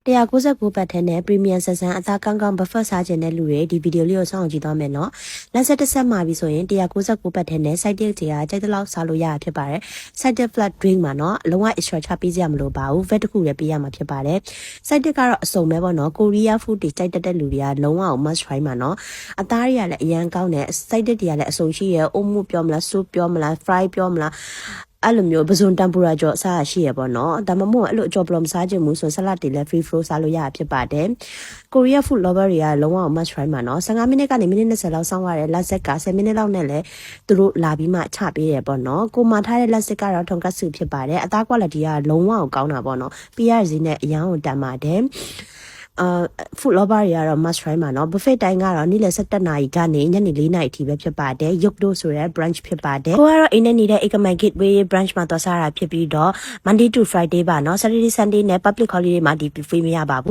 199ဘတ်ထဲနဲ့ premium ဆန်ဆန်အသားကောင်းကောင်း buffet စားခြင်းတဲ့လူတွေဒီဗီဒီယိုလေးကိုစောင့်ကြည့်သွားမယ်နော်။လက်ဆက်တစ်ဆက်မှာပြီးဆိုရင်199ဘတ်ထဲနဲ့ side dish တွေကကြိုက်တဲ့လောက်စားလို့ရတာဖြစ်ပါတယ်။ side dish flat drink မှာနော်လုံးဝ extra ချပေးစရာမလိုပါဘူး။ vet တစ်ခုလည်းပေးရမှာဖြစ်ပါတယ်။ side dish ကတော့အစုံပဲပေါ့နော်။ Korea food တွေကြိုက်တတ်တဲ့လူတွေကလုံးဝ must try မှာနော်။အသားတွေကလည်းအရန်ကောင်းတယ်။ side dish တွေကလည်းအစုံရှိရယ်။အုံမှုပြောမလား soup ပြောမလား fry ပြောမလားအဲ့လိုမျိုးပဇွန်တမ်ပူရာကြောအစားရှိရပေါ့နော်ဒါမှမဟုတ်အဲ့လိုအကြော်ပလော်မစားခြင်းဘူးဆိုဆလတ်တွေလည်း free flow စားလို့ရဖြစ်ပါတယ်ကိုရီးယား food lover တွေကလုံးဝ must try မှာနော်15မိနစ်ကနေမိနစ်20လောက်စောင့်ရတယ်လက်ဆက်က10မိနစ်လောက်နဲ့လည်းသူတို့လာပြီးမှချပေးရပေါ့နော်ကိုမှထားတဲ့လက်ဆက်ကတော့ထုံကတ်စုဖြစ်ပါတယ်အသား quality ကလုံးဝကောင်းတာပေါ့နော် PR နဲ့အရန်ကိုတန်ပါတယ်food lover တွေကတော့ must try မှာနော် buffet တိုင်းကတော့နေ့လယ်7နာရီကနေညနေ4နာရီအထိပဲဖြစ်ပါတယ်ရုပ်တို့ဆိုရဲ brunch ဖြစ်ပါတယ်ကိုကတော့အိမ်နဲ့နေတဲ့ Economic Gateway brunch မှာသွားစားတာဖြစ်ပြီးတော့ Monday to Friday ပါနော် Saturday Sunday နဲ့ public holiday မှာဒီ buffet မရပါဘူး